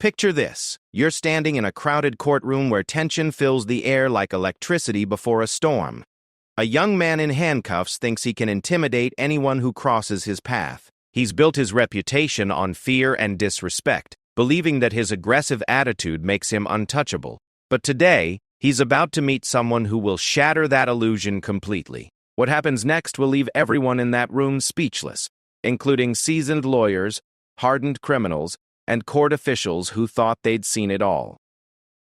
Picture this. You're standing in a crowded courtroom where tension fills the air like electricity before a storm. A young man in handcuffs thinks he can intimidate anyone who crosses his path. He's built his reputation on fear and disrespect, believing that his aggressive attitude makes him untouchable. But today, he's about to meet someone who will shatter that illusion completely. What happens next will leave everyone in that room speechless, including seasoned lawyers, hardened criminals, and court officials who thought they'd seen it all.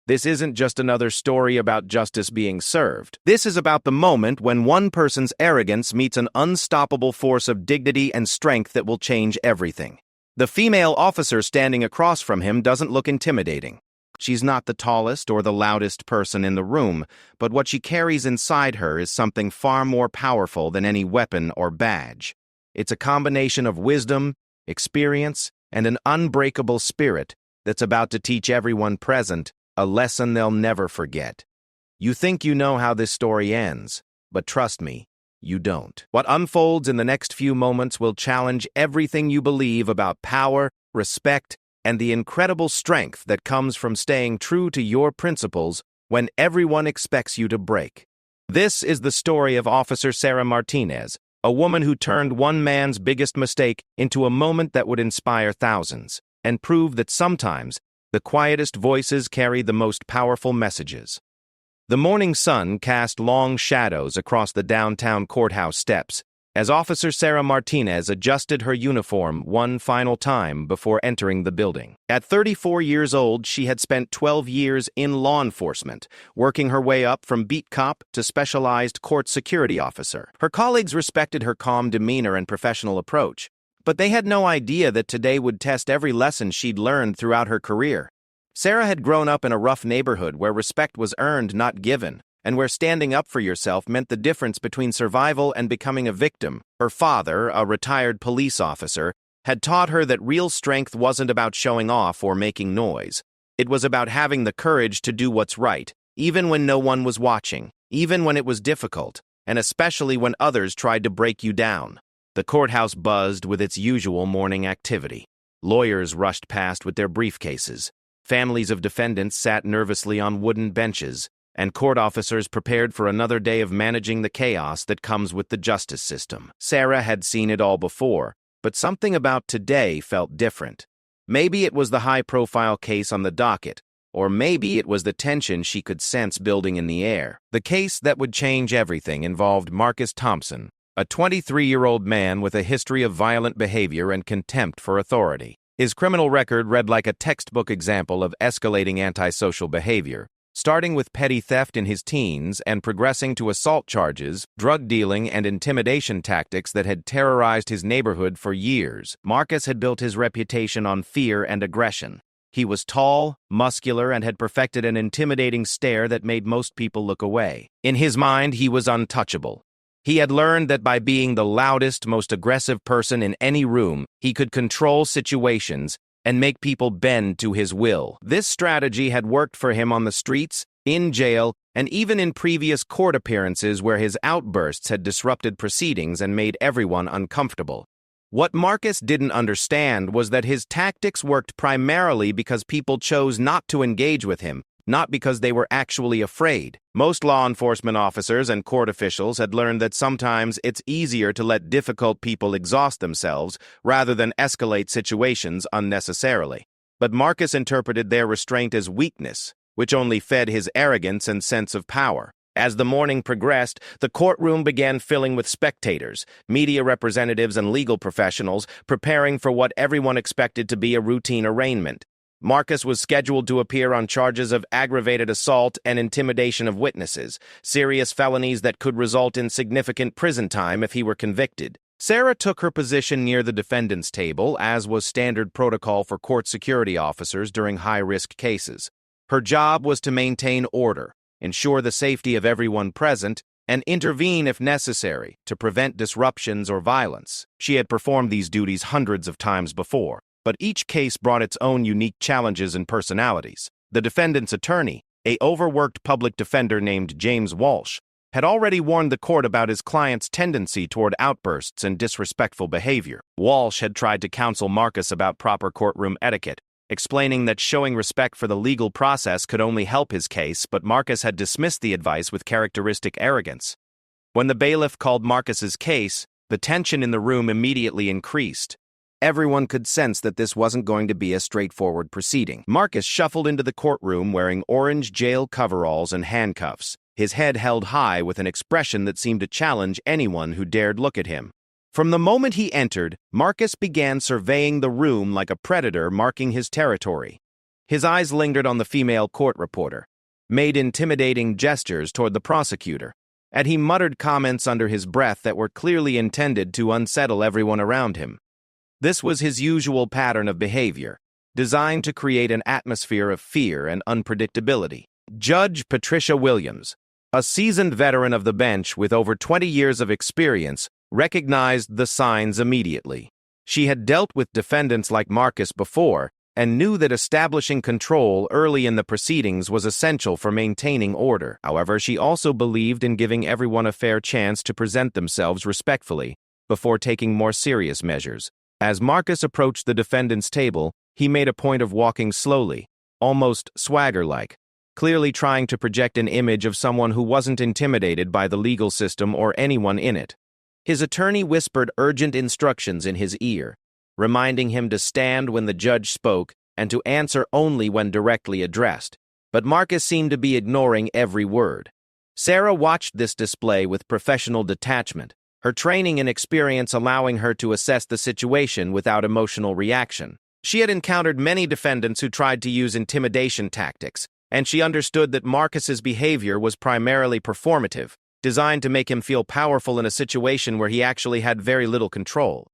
This isn't just another story about justice being served. This is about the moment when one person's arrogance meets an unstoppable force of dignity and strength that will change everything. The female officer standing across from him doesn't look intimidating. She's not the tallest or the loudest person in the room, but what she carries inside her is something far more powerful than any weapon or badge. It's a combination of wisdom, experience, and an unbreakable spirit that's about to teach everyone present a lesson they'll never forget. You think you know how this story ends, but trust me, you don't. What unfolds in the next few moments will challenge everything you believe about power, respect, and the incredible strength that comes from staying true to your principles when everyone expects you to break. This is the story of Officer Sarah Martinez, a woman who turned one man's biggest mistake into a moment that would inspire thousands, and prove that sometimes the quietest voices carry the most powerful messages. The morning sun cast long shadows across the downtown courthouse steps as Officer Sarah Martinez adjusted her uniform one final time before entering the building. At 34 years old, she had spent 12 years in law enforcement, working her way up from beat cop to specialized court security officer. Her colleagues respected her calm demeanor and professional approach, but they had no idea that today would test every lesson she'd learned throughout her career. Sarah had grown up in a rough neighborhood where respect was earned, not given, and where standing up for yourself meant the difference between survival and becoming a victim. Her father, a retired police officer, had taught her that real strength wasn't about showing off or making noise. It was about having the courage to do what's right, even when no one was watching, even when it was difficult, and especially when others tried to break you down. The courthouse buzzed with its usual morning activity. Lawyers rushed past with their briefcases. Families of defendants sat nervously on wooden benches, and court officers prepared for another day of managing the chaos that comes with the justice system. Sarah had seen it all before, but something about today felt different. Maybe it was the high-profile case on the docket, or maybe it was the tension she could sense building in the air. The case that would change everything involved Marcus Thompson, a 23-year-old man with a history of violent behavior and contempt for authority. His criminal record read like a textbook example of escalating antisocial behavior, starting with petty theft in his teens and progressing to assault charges, drug dealing, and intimidation tactics that had terrorized his neighborhood for years. Marcus had built his reputation on fear and aggression. He was tall, muscular, and had perfected an intimidating stare that made most people look away. In his mind, he was untouchable. He had learned that by being the loudest, most aggressive person in any room, he could control situations and make people bend to his will. This strategy had worked for him on the streets, in jail, and even in previous court appearances where his outbursts had disrupted proceedings and made everyone uncomfortable. What Marcus didn't understand was that his tactics worked primarily because people chose not to engage with him, not because they were actually afraid. Most law enforcement officers and court officials had learned that sometimes it's easier to let difficult people exhaust themselves rather than escalate situations unnecessarily. But Marcus interpreted their restraint as weakness, which only fed his arrogance and sense of power. As the morning progressed, the courtroom began filling with spectators, media representatives, and legal professionals preparing for what everyone expected to be a routine arraignment. Marcus was scheduled to appear on charges of aggravated assault and intimidation of witnesses, serious felonies that could result in significant prison time if he were convicted. Sarah took her position near the defendant's table, as was standard protocol for court security officers during high-risk cases. Her job was to maintain order, ensure the safety of everyone present, and intervene if necessary to prevent disruptions or violence. She had performed these duties hundreds of times before, but each case brought its own unique challenges and personalities. The defendant's attorney, an overworked public defender named James Walsh, had already warned the court about his client's tendency toward outbursts and disrespectful behavior. Walsh had tried to counsel Marcus about proper courtroom etiquette, explaining that showing respect for the legal process could only help his case, but Marcus had dismissed the advice with characteristic arrogance. When the bailiff called Marcus's case, the tension in the room immediately increased. Everyone could sense that this wasn't going to be a straightforward proceeding. Marcus shuffled into the courtroom wearing orange jail coveralls and handcuffs, his head held high with an expression that seemed to challenge anyone who dared look at him. From the moment he entered, Marcus began surveying the room like a predator marking his territory. His eyes lingered on the female court reporter, made intimidating gestures toward the prosecutor, and he muttered comments under his breath that were clearly intended to unsettle everyone around him. This was his usual pattern of behavior, designed to create an atmosphere of fear and unpredictability. Judge Patricia Williams, a seasoned veteran of the bench with over 20 years of experience, recognized the signs immediately. She had dealt with defendants like Marcus before and knew that establishing control early in the proceedings was essential for maintaining order. However, she also believed in giving everyone a fair chance to present themselves respectfully before taking more serious measures. As Marcus approached the defendant's table, he made a point of walking slowly, almost swagger-like, clearly trying to project an image of someone who wasn't intimidated by the legal system or anyone in it. His attorney whispered urgent instructions in his ear, reminding him to stand when the judge spoke and to answer only when directly addressed. But Marcus seemed to be ignoring every word. Sarah watched this display with professional detachment, her training and experience allowing her to assess the situation without emotional reaction. She had encountered many defendants who tried to use intimidation tactics, and she understood that Marcus's behavior was primarily performative, designed to make him feel powerful in a situation where he actually had very little control.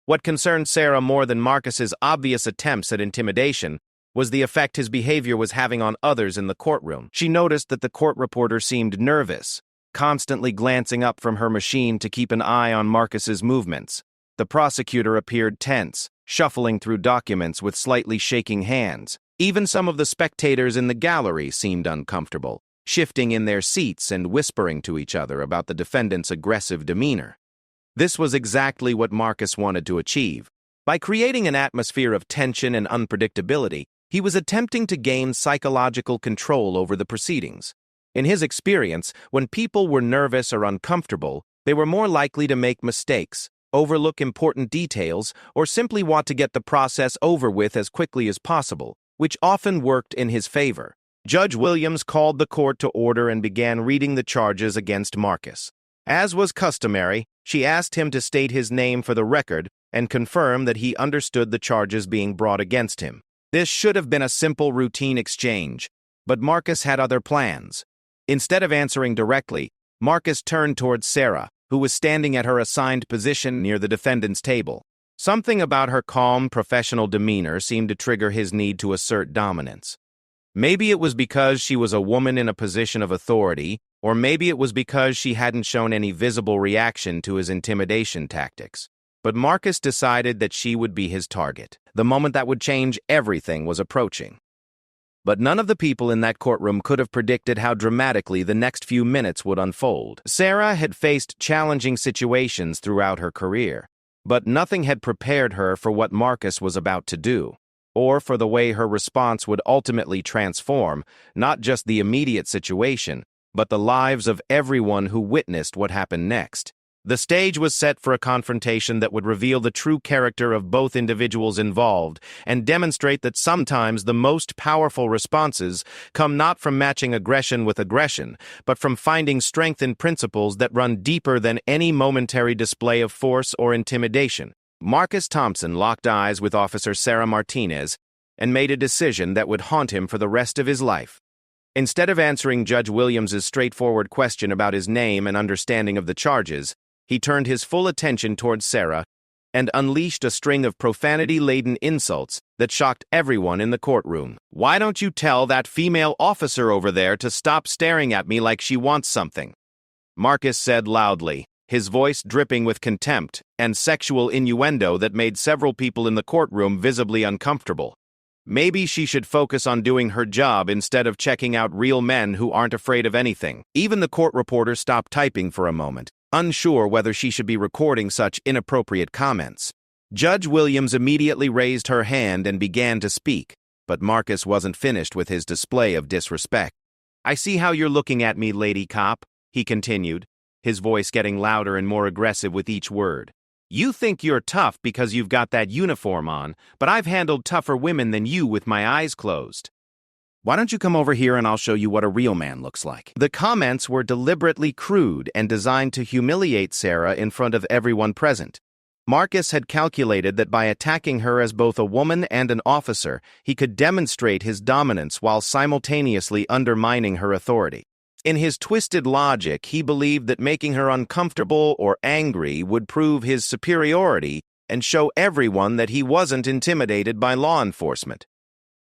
What concerned Sarah more than Marcus's obvious attempts at intimidation was the effect his behavior was having on others in the courtroom. She noticed that the court reporter seemed nervous, constantly glancing up from her machine to keep an eye on Marcus's movements. The prosecutor appeared tense, shuffling through documents with slightly shaking hands. Even some of the spectators in the gallery seemed uncomfortable, shifting in their seats and whispering to each other about the defendant's aggressive demeanor. This was exactly what Marcus wanted to achieve. By creating an atmosphere of tension and unpredictability, he was attempting to gain psychological control over the proceedings. In his experience, when people were nervous or uncomfortable, they were more likely to make mistakes, overlook important details, or simply want to get the process over with as quickly as possible, which often worked in his favor. Judge Williams called the court to order and began reading the charges against Marcus. As was customary, she asked him to state his name for the record and confirm that he understood the charges being brought against him. This should have been a simple routine exchange, but Marcus had other plans. Instead of answering directly, Marcus turned towards Sarah, who was standing at her assigned position near the defendant's table. Something about her calm, professional demeanor seemed to trigger his need to assert dominance. Maybe it was because she was a woman in a position of authority, or maybe it was because she hadn't shown any visible reaction to his intimidation tactics. But Marcus decided that she would be his target. The moment that would change everything was approaching. But none of the people in that courtroom could have predicted how dramatically the next few minutes would unfold. Sarah had faced challenging situations throughout her career, but nothing had prepared her for what Marcus was about to do, or for the way her response would ultimately transform not just the immediate situation, but the lives of everyone who witnessed what happened next. The stage was set for a confrontation that would reveal the true character of both individuals involved and demonstrate that sometimes the most powerful responses come not from matching aggression with aggression, but from finding strength in principles that run deeper than any momentary display of force or intimidation. Marcus Thompson locked eyes with Officer Sarah Martinez and made a decision that would haunt him for the rest of his life. Instead of answering Judge Williams's straightforward question about his name and understanding of the charges, he turned his full attention towards Sarah and unleashed a string of profanity-laden insults that shocked everyone in the courtroom. "Why don't you tell that female officer over there to stop staring at me like she wants something?" Marcus said loudly, his voice dripping with contempt and sexual innuendo that made several people in the courtroom visibly uncomfortable. Maybe she should focus on doing her job instead of checking out real men who aren't afraid of anything. Even the court reporter stopped typing for a moment, unsure whether she should be recording such inappropriate comments. Judge Williams immediately raised her hand and began to speak, But Marcus wasn't finished with his display of disrespect. "I see how you're looking at me, lady cop," he continued, his voice getting louder and more aggressive with each word. "You think you're tough because you've got that uniform on, but I've handled tougher women than you with my eyes closed. Why don't you come over here and I'll show you what a real man looks like?" The comments were deliberately crude and designed to humiliate Sarah in front of everyone present. Marcus had calculated that by attacking her as both a woman and an officer, he could demonstrate his dominance while simultaneously undermining her authority. In his twisted logic, he believed that making her uncomfortable or angry would prove his superiority and show everyone that he wasn't intimidated by law enforcement.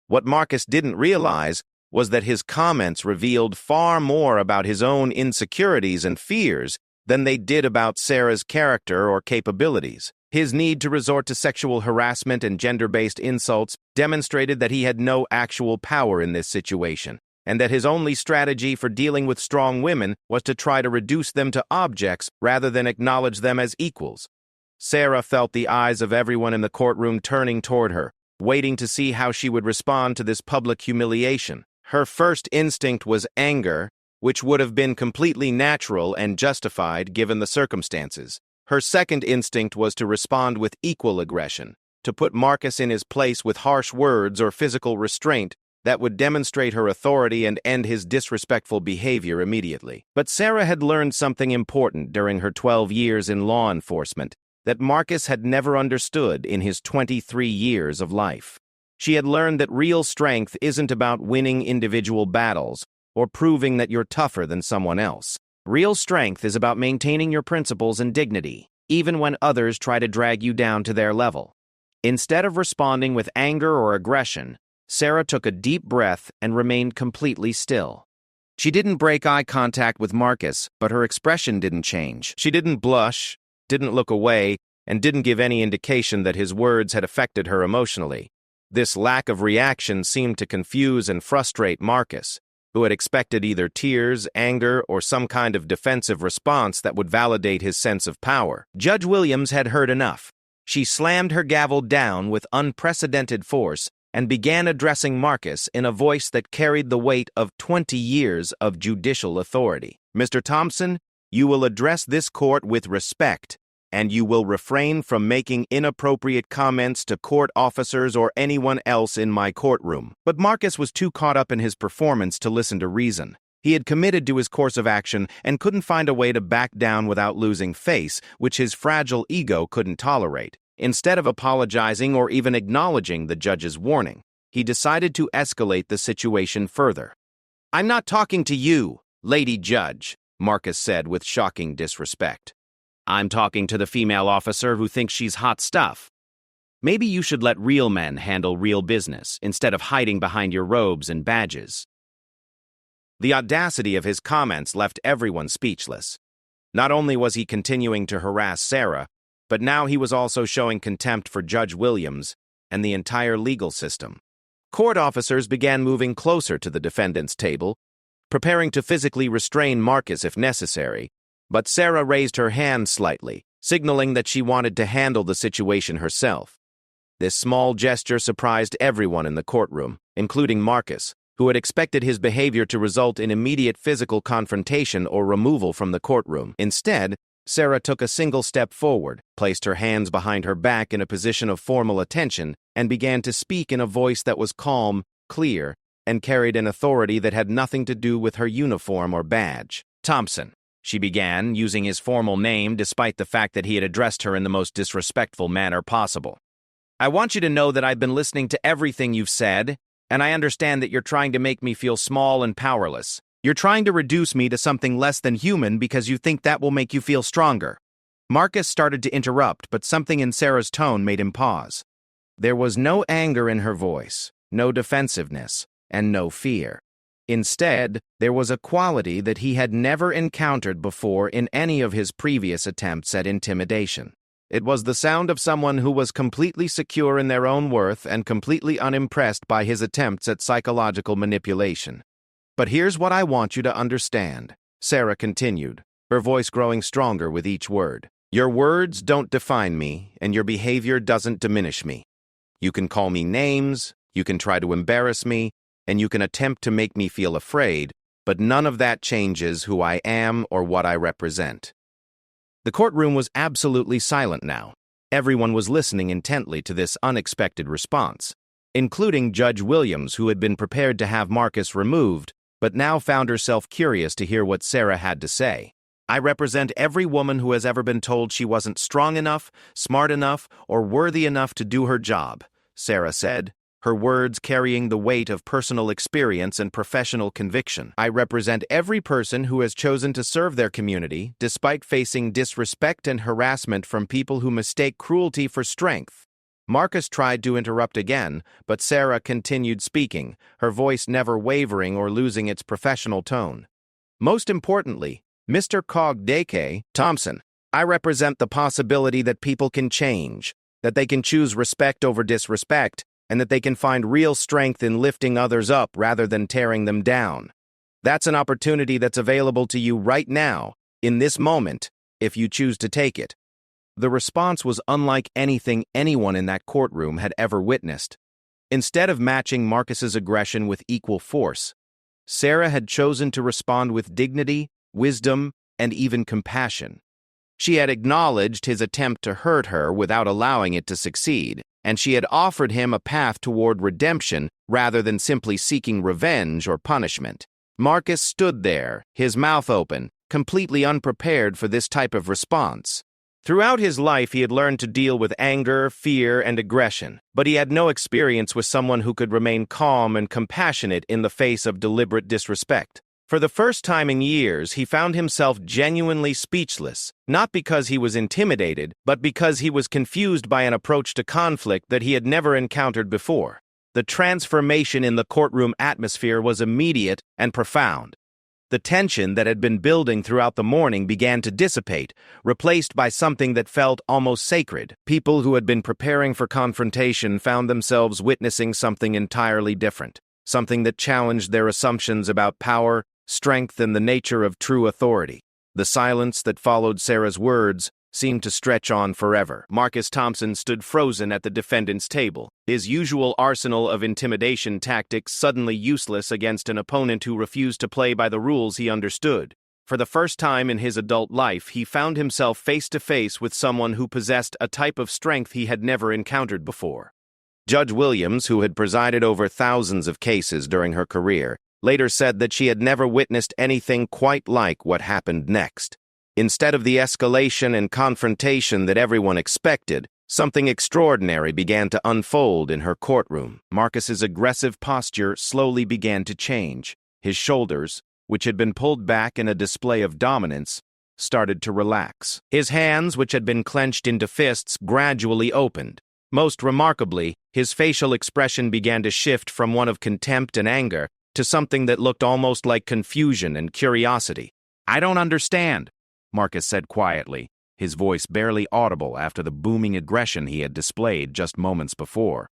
What Marcus didn't realize was that his comments revealed far more about his own insecurities and fears than they did about Sarah's character or capabilities. His need to resort to sexual harassment and gender-based insults demonstrated that he had no actual power in this situation, and that his only strategy for dealing with strong women was to try to reduce them to objects rather than acknowledge them as equals. Sarah felt the eyes of everyone in the courtroom turning toward her, waiting to see how she would respond to this public humiliation. Her first instinct was anger, which would have been completely natural and justified given the circumstances. Her second instinct was to respond with equal aggression, to put Marcus in his place with harsh words or physical restraint that would demonstrate her authority and end his disrespectful behavior immediately. But Sarah had learned something important during her 12 years in law enforcement that Marcus had never understood in his 23 years of life. She had learned that real strength isn't about winning individual battles or proving that you're tougher than someone else. Real strength is about maintaining your principles and dignity, even when others try to drag you down to their level. Instead of responding with anger or aggression, Sarah took a deep breath and remained completely still. She didn't break eye contact with Marcus, but her expression didn't change. She didn't blush, didn't look away, and didn't give any indication that his words had affected her emotionally. This lack of reaction seemed to confuse and frustrate Marcus, who had expected either tears, anger, or some kind of defensive response that would validate his sense of power. Judge Williams had heard enough. She slammed her gavel down with unprecedented force and began addressing Marcus in a voice that carried the weight of 20 years of judicial authority. "Mr. Thompson, you will address this court with respect, and you will refrain from making inappropriate comments to court officers or anyone else in my courtroom." But Marcus was too caught up in his performance to listen to reason. He had committed to his course of action and couldn't find a way to back down without losing face, which his fragile ego couldn't tolerate. Instead of apologizing or even acknowledging the judge's warning, he decided to escalate the situation further. "I'm not talking to you, Lady Judge," Marcus said with shocking disrespect. "I'm talking to the female officer who thinks she's hot stuff. Maybe you should let real men handle real business instead of hiding behind your robes and badges." The audacity of his comments left everyone speechless. Not only was he continuing to harass Sarah, but now he was also showing contempt for Judge Williams and the entire legal system. Court officers began moving closer to the defendant's table, preparing to physically restrain Marcus if necessary, but Sarah raised her hand slightly, signaling that she wanted to handle the situation herself. This small gesture surprised everyone in the courtroom, including Marcus, who had expected his behavior to result in immediate physical confrontation or removal from the courtroom. Instead, Sarah took a single step forward, placed her hands behind her back in a position of formal attention, and began to speak in a voice that was calm, clear, and carried an authority that had nothing to do with her uniform or badge. "Thompson," she began, using his formal name despite the fact that he had addressed her in the most disrespectful manner possible. "I want you to know that I've been listening to everything you've said, and I understand that you're trying to make me feel small and powerless. You're trying to reduce me to something less than human because you think that will make you feel stronger." Marcus started to interrupt, but something in Sarah's tone made him pause. There was no anger in her voice, no defensiveness, and no fear. Instead, there was a quality that he had never encountered before in any of his previous attempts at intimidation. It was the sound of someone who was completely secure in their own worth and completely unimpressed by his attempts at psychological manipulation. "But here's what I want you to understand," Sarah continued, her voice growing stronger with each word. "Your words don't define me, and your behavior doesn't diminish me. You can call me names, You can try to embarrass me, and you can attempt to make me feel afraid, but none of that changes who I am or what I represent." The courtroom was absolutely silent now. Everyone was listening intently to this unexpected response, including Judge Williams, who had been prepared to have Marcus removed, but now found herself curious to hear what Sarah had to say. "I represent every woman who has ever been told she wasn't strong enough, smart enough, or worthy enough to do her job," Sarah said, her words carrying the weight of personal experience and professional conviction. "I represent every person who has chosen to serve their community, despite facing disrespect and harassment from people who mistake cruelty for strength." Marcus tried to interrupt again, but Sarah continued speaking, her voice never wavering or losing its professional tone. "Most importantly, Mr. Cogdeke Thompson, I represent the possibility that people can change, that they can choose respect over disrespect, and that they can find real strength in lifting others up rather than tearing them down. That's an opportunity that's available to you right now, in this moment, if you choose to take it." The response was unlike anything anyone in that courtroom had ever witnessed. Instead of matching Marcus's aggression with equal force, Sarah had chosen to respond with dignity, wisdom, and even compassion. She had acknowledged his attempt to hurt her without allowing it to succeed, and she had offered him a path toward redemption rather than simply seeking revenge or punishment. Marcus stood there, his mouth open, completely unprepared for this type of response. Throughout his life, he had learned to deal with anger, fear, and aggression, but he had no experience with someone who could remain calm and compassionate in the face of deliberate disrespect. For the first time in years, he found himself genuinely speechless, not because he was intimidated, but because he was confused by an approach to conflict that he had never encountered before. The transformation in the courtroom atmosphere was immediate and profound. The tension that had been building throughout the morning began to dissipate, replaced by something that felt almost sacred. People who had been preparing for confrontation found themselves witnessing something entirely different, something that challenged their assumptions about power, strength, and the nature of true authority. The silence that followed Sarah's words seemed to stretch on forever. Marcus Thompson stood frozen at the defendant's table, his usual arsenal of intimidation tactics suddenly useless against an opponent who refused to play by the rules he understood. For the first time in his adult life, he found himself face to face with someone who possessed a type of strength he had never encountered before. Judge Williams, who had presided over thousands of cases during her career, later said that she had never witnessed anything quite like what happened next. Instead of the escalation and confrontation that everyone expected, something extraordinary began to unfold in her courtroom. Marcus's aggressive posture slowly began to change. His shoulders, which had been pulled back in a display of dominance, started to relax. His hands, which had been clenched into fists, gradually opened. Most remarkably, his facial expression began to shift from one of contempt and anger to something that looked almost like confusion and curiosity. "I don't understand," Marcus said quietly, his voice barely audible after the booming aggression he had displayed just moments before.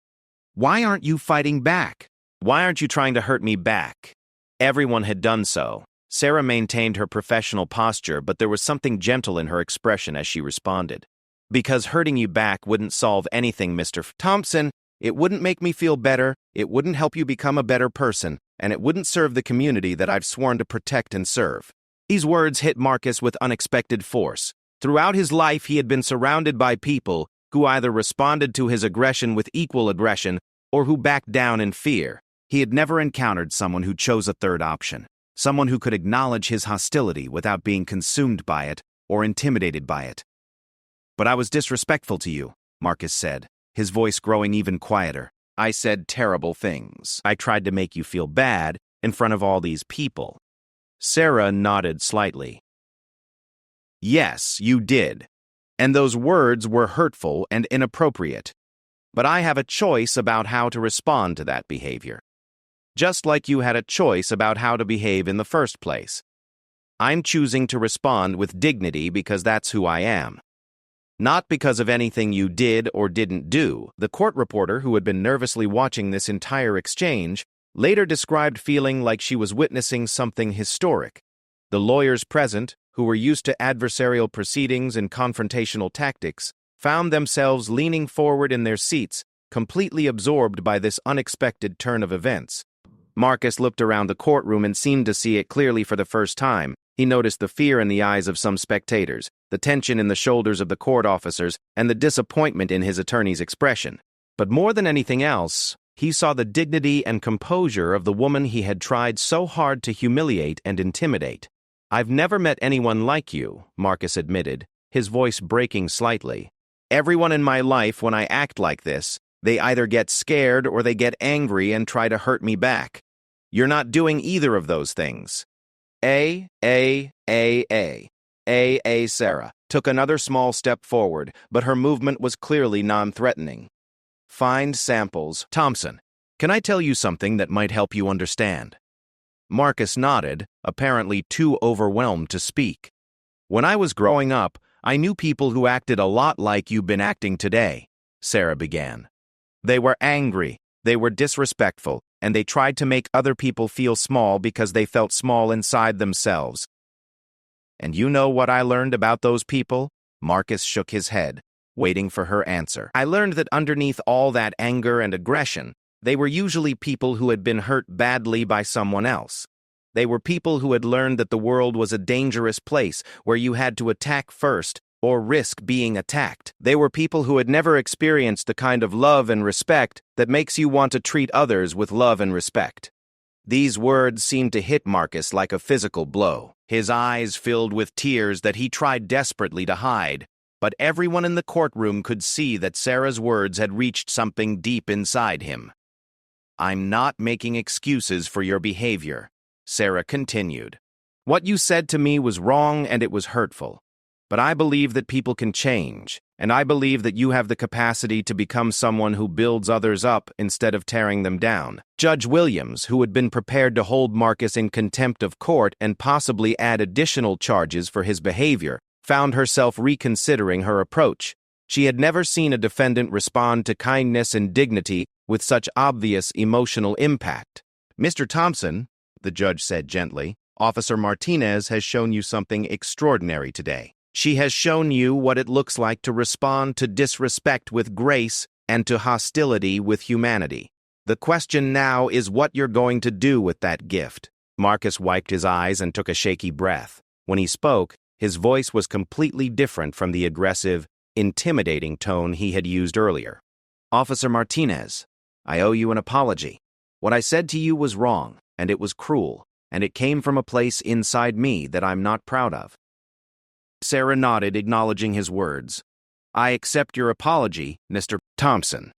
"Why aren't you fighting back? Why aren't you trying to hurt me back?" Everyone had done so. Sarah maintained her professional posture, but there was something gentle in her expression as she responded. "Because hurting you back wouldn't solve anything, Mr. Thompson. It wouldn't make me feel better, it wouldn't help you become a better person, and it wouldn't serve the community that I've sworn to protect and serve." These words hit Marcus with unexpected force. Throughout his life, he had been surrounded by people who either responded to his aggression with equal aggression or who backed down in fear. He had never encountered someone who chose a third option, someone who could acknowledge his hostility without being consumed by it or intimidated by it. "But I was disrespectful to you," Marcus said, his voice growing even quieter. "I said terrible things. I tried to make you feel bad in front of all these people." Sarah nodded slightly. "Yes, you did. And those words were hurtful and inappropriate. But I have a choice about how to respond to that behavior. Just like you had a choice about how to behave in the first place. I'm choosing to respond with dignity because that's who I am. Not because of anything you did or didn't do." The court reporter, who had been nervously watching this entire exchange, later described feeling like she was witnessing something historic. The lawyers present, who were used to adversarial proceedings and confrontational tactics, found themselves leaning forward in their seats, completely absorbed by this unexpected turn of events. Marcus looked around the courtroom and seemed to see it clearly for the first time. He noticed the fear in the eyes of some spectators, the tension in the shoulders of the court officers, and the disappointment in his attorney's expression. But more than anything else, he saw the dignity and composure of the woman he had tried so hard to humiliate and intimidate. "I've never met anyone like you," Marcus admitted, his voice breaking slightly. "Everyone in my life, when I act like this, they either get scared or they get angry and try to hurt me back. You're not doing either of those things." Sarah took another small step forward, but her movement was clearly non-threatening. "Find samples. Thompson, can I tell you something that might help you understand?" Marcus nodded, apparently too overwhelmed to speak. "When I was growing up, I knew people who acted a lot like you've been acting today," Sarah began. "They were angry, they were disrespectful, and they tried to make other people feel small because they felt small inside themselves. And you know what I learned about those people?" Marcus shook his head, waiting for her answer. "I learned that underneath all that anger and aggression, they were usually people who had been hurt badly by someone else. They were people who had learned that the world was a dangerous place where you had to attack first or risk being attacked. They were people who had never experienced the kind of love and respect that makes you want to treat others with love and respect." These words seemed to hit Marcus like a physical blow. His eyes filled with tears that he tried desperately to hide, but everyone in the courtroom could see that Sarah's words had reached something deep inside him. "I'm not making excuses for your behavior," Sarah continued. "What you said to me was wrong and it was hurtful. But I believe that people can change, and I believe that you have the capacity to become someone who builds others up instead of tearing them down." Judge Williams, who had been prepared to hold Marcus in contempt of court and possibly add additional charges for his behavior, found herself reconsidering her approach. She had never seen a defendant respond to kindness and dignity with such obvious emotional impact. "Mr. Thompson," the judge said gently, "Officer Martinez has shown you something extraordinary today. She has shown you what it looks like to respond to disrespect with grace and to hostility with humanity. The question now is what you're going to do with that gift." Marcus wiped his eyes and took a shaky breath. When he spoke, his voice was completely different from the aggressive, intimidating tone he had used earlier. "Officer Martinez, I owe you an apology. What I said to you was wrong, and it was cruel, and it came from a place inside me that I'm not proud of." Sarah nodded, acknowledging his words. "I accept your apology, Mr. Thompson."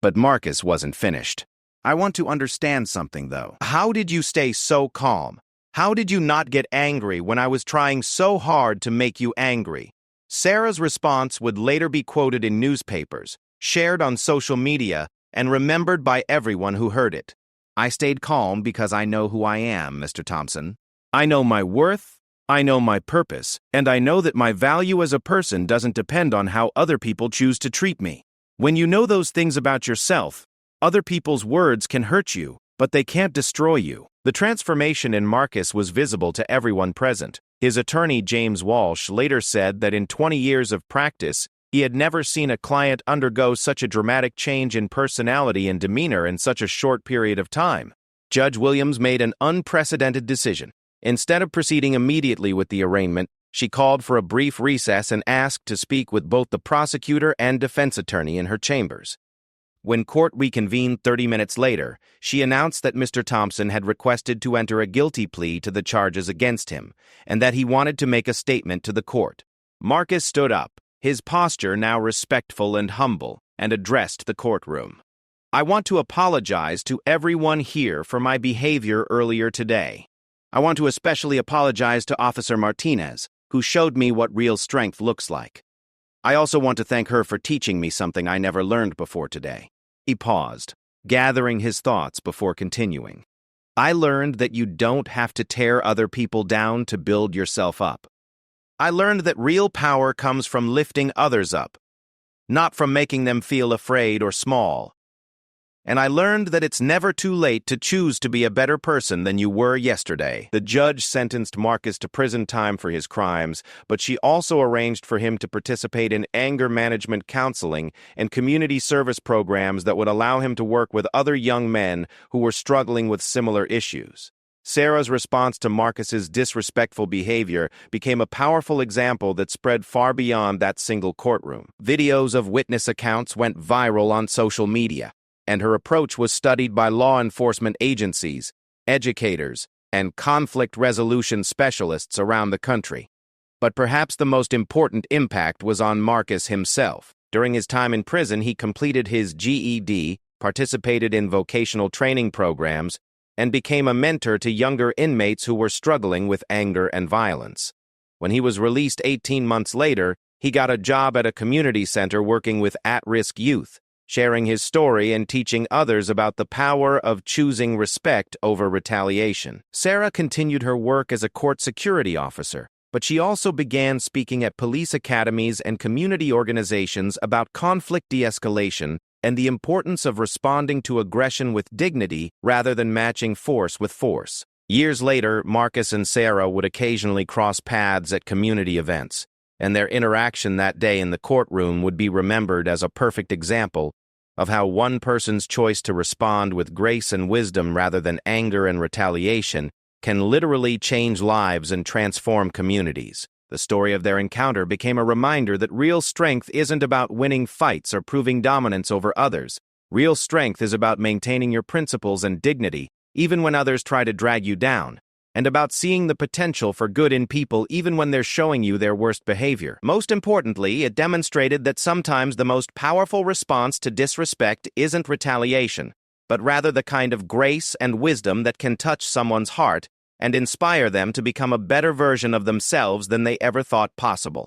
But Marcus wasn't finished. "I want to understand something, though. How did you stay so calm? How did you not get angry when I was trying so hard to make you angry?" Sarah's response would later be quoted in newspapers, shared on social media, and remembered by everyone who heard it. "I stayed calm because I know who I am, Mr. Thompson. I know my worth, I know my purpose, and I know that my value as a person doesn't depend on how other people choose to treat me. When you know those things about yourself, other people's words can hurt you, but they can't destroy you." The transformation in Marcus was visible to everyone present. His attorney, James Walsh, later said that in 20 years of practice, he had never seen a client undergo such a dramatic change in personality and demeanor in such a short period of time. Judge Williams made an unprecedented decision. Instead of proceeding immediately with the arraignment, she called for a brief recess and asked to speak with both the prosecutor and defense attorney in her chambers. When court reconvened 30 minutes later, she announced that Mr. Thompson had requested to enter a guilty plea to the charges against him, and that he wanted to make a statement to the court. Marcus stood up, his posture now respectful and humble, and addressed the courtroom. "I want to apologize to everyone here for my behavior earlier today. I want to especially apologize to Officer Martinez, who showed me what real strength looks like. I also want to thank her for teaching me something I never learned before today." He paused, gathering his thoughts before continuing. "I learned that you don't have to tear other people down to build yourself up. I learned that real power comes from lifting others up, not from making them feel afraid or small. and I learned that it's never too late to choose to be a better person than you were yesterday. The judge sentenced Marcus to prison time for his crimes, but she also arranged for him to participate in anger management counseling and community service programs that would allow him to work with other young men who were struggling with similar issues. Sarah's response to Marcus's disrespectful behavior became a powerful example that spread far beyond that single courtroom. Videos of witness accounts went viral on social media, and her approach was studied by law enforcement agencies, educators, and conflict resolution specialists around the country. But perhaps the most important impact was on Marcus himself. During his time in prison, he completed his GED, participated in vocational training programs, and became a mentor to younger inmates who were struggling with anger and violence. When he was released 18 months later, he got a job at a community center working with at-risk youth, sharing his story and teaching others about the power of choosing respect over retaliation. Sarah continued her work as a court security officer, but she also began speaking at police academies and community organizations about conflict de-escalation and the importance of responding to aggression with dignity rather than matching force with force. Years later, Marcus and Sarah would occasionally cross paths at community events, and their interaction that day in the courtroom would be remembered as a perfect example of how one person's choice to respond with grace and wisdom rather than anger and retaliation can literally change lives and transform communities. The story of their encounter became a reminder that real strength isn't about winning fights or proving dominance over others. Real strength is about maintaining your principles and dignity, even when others try to drag you down, and about seeing the potential for good in people even when they're showing you their worst behavior. Most importantly, it demonstrated that sometimes the most powerful response to disrespect isn't retaliation, but rather the kind of grace and wisdom that can touch someone's heart and inspire them to become a better version of themselves than they ever thought possible.